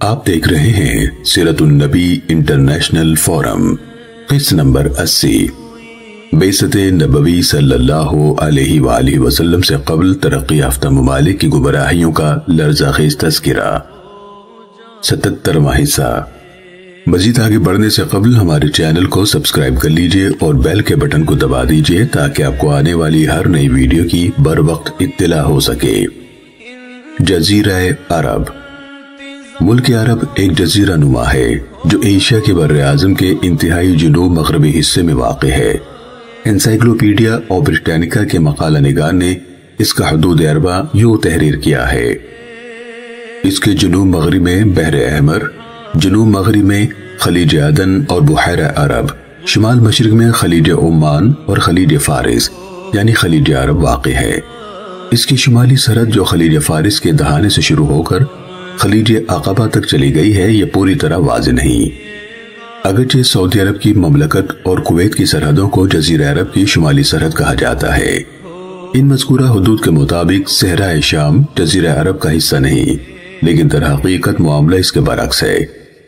آپ دیکھ رہے ہیں سیرت النبی انٹرنیشنل فورم، قسط نمبر 80۔ بعثت نبوی صلی اللہ علیہ وآلہ وسلم سے قبل ترقی یافتہ ممالک کی گمراہیوں کا لرزہ خیز تذکرہ، 77واں حصہ۔ مزید آگے بڑھنے سے قبل ہمارے چینل کو سبسکرائب کر لیجئے اور بیل کے بٹن کو دبا دیجئے تاکہ آپ کو آنے والی ہر نئی ویڈیو کی بر وقت اطلاع ہو سکے۔ جزیرہ عرب۔ ملک عرب ایک جزیرہ نما ہے جو ایشیا کے بر اعظم کے انتہائی جنوب مغربی حصے میں واقع ہے۔ انسائکلوپیڈیا اور برٹانیکا کے مقالہ نگار نے اس کا حدود عربہ یوں تحریر کیا ہے: اس کے جنوب مغرب میں بحر احمر، جنوب مغرب میں خلیج عدن اور بحیرہ عرب، شمال مشرق میں خلیج عمان اور خلیج فارس یعنی خلیج عرب واقع ہے۔ اس کی شمالی سرحد جو خلیج فارس کے دہانے سے شروع ہو کر خلیج عقبہ تک چلی گئی ہے، یہ پوری طرح واضح نہیں۔ اگرچہ سعودی عرب کی مملکت اور کویت کی سرحدوں کو جزیرہ عرب کی شمالی سرحد کہا جاتا ہے۔ ان مذکورہ حدود کے مطابق صحرائے شام جزیرہ عرب کا حصہ نہیں، لیکن در حقیقت معاملہ اس کے برعکس ہے۔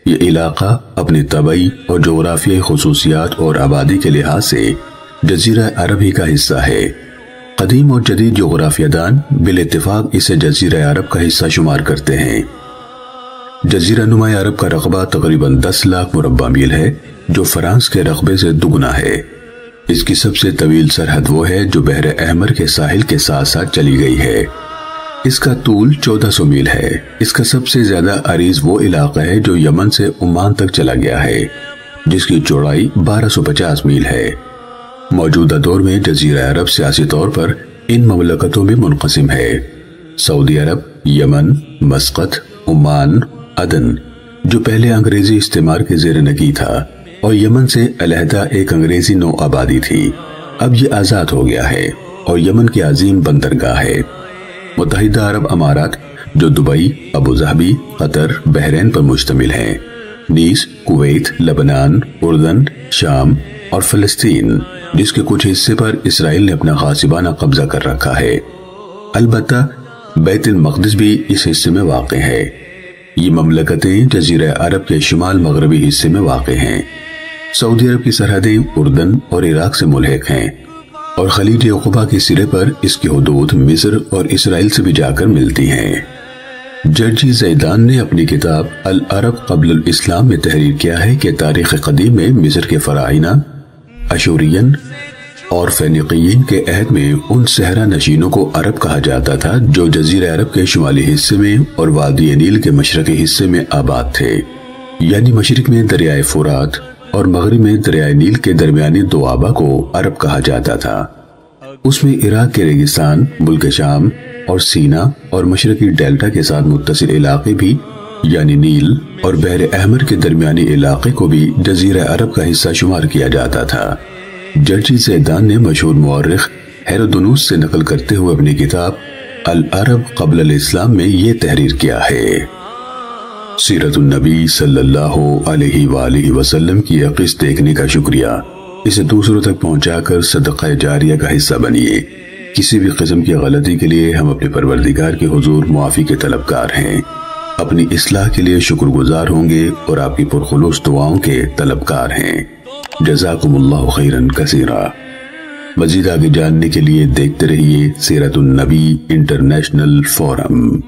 یہ علاقہ اپنی طبعی اور جغرافیائی خصوصیات اور آبادی کے لحاظ سے جزیرہ عرب ہی کا حصہ ہے۔ قدیم اور جدید جغرافیہ دان بالاتفاق اسے جزیرہ عرب کا حصہ شمار کرتے ہیں۔ جزیرہ نما عرب کا رقبہ تقریباً 10 لاکھ مربع میل ہے، جو فرانس کے رقبے سے دگنا ہے۔ اس کی سب سے طویل سرحد وہ ہے جو بحر احمر کے ساحل کے ساتھ ساتھ چلی گئی ہے۔ اس کا طول 1400 میل ہے۔ اس کا سب سے زیادہ عریض وہ علاقہ ہے جو یمن سے عمان تک چلا گیا ہے، جس کی چوڑائی 1250 میل ہے۔ موجودہ دور میں جزیرہ عرب سیاسی طور پر ان مملکتوں میں منقسم ہے: سعودی عرب، یمن، مسقط، عمان، عدن جو پہلے انگریزی استعمار کے زیر نگی تھا، اور یمن سے علیحدہ ایک انگریزی نو آبادی تھی، اب یہ آزاد ہو گیا ہے اور یمن کی عظیم بندرگاہ ہے۔ متحدہ عرب امارات جو دبئی، ابوظہبی، قطر، بحرین پر مشتمل ہیں، نیز کویت، لبنان، اردن، شام اور فلسطین جس کے کچھ حصے پر اسرائیل نے اپنا غاصبانہ قبضہ کر رکھا ہے۔ البتہ بیت المقدس بھی اس حصے میں واقع ہے۔ یہ مملکتیں جزیرہ عرب کے شمال مغربی حصے میں واقع ہیں۔ سعودی عرب کی سرحدیں اردن اور عراق سے ملحق ہیں، اور خلیج عقبہ کے سرے پر اس کی حدود مصر اور اسرائیل سے بھی جا کر ملتی ہیں۔ جرجی زیدان نے اپنی کتاب العرب قبل الاسلام میں تحریر کیا ہے کہ تاریخ قدیم میں مصر کے فراعنہ، اشورین اور فینیقیین کے عہد میں ان صحرا نشینوں کو عرب کہا جاتا تھا جو جزیرہ عرب کے شمالی حصے میں اور وادی نیل کے مشرقی حصے میں آباد تھے، یعنی مشرق میں دریائے فرات اور مغرب میں دریائے نیل کے درمیانی دوآبہ کو عرب کہا جاتا تھا۔ اس میں عراق کے ریگستان، ملک شام اور سینا اور مشرقی ڈیلٹا کے ساتھ متصل علاقے بھی یعنی نیل اور بحر احمر کے درمیانی علاقے کو بھی جزیرہ عرب کا حصہ شمار کیا جاتا تھا۔ جرجی زیدان نے مشہور مورخ ہیرودونوس سے نقل کرتے ہوئے اپنی کتاب العرب قبل الاسلام میں یہ تحریر کیا ہے: سیرت النبی صلی اللہ علیہ وآلہ وسلم کی یہ قسط دیکھنے کا شکریہ۔ اسے دوسروں تک پہنچا کر صدقہ جاریہ کا حصہ بنیے۔ کسی بھی قسم کی غلطی کے لیے ہم اپنے پروردگار کے حضور معافی کے طلبگار ہیں، اپنی اصلاح کے لیے شکر گزار ہوں گے اور آپ کی پرخلوص دعاؤں کے طلبگار ہیں۔ جزاکم اللہ خیرا کثیرا۔ مزید آگے جاننے کے لیے دیکھتے رہیے سیرت النبی انٹرنیشنل فورم۔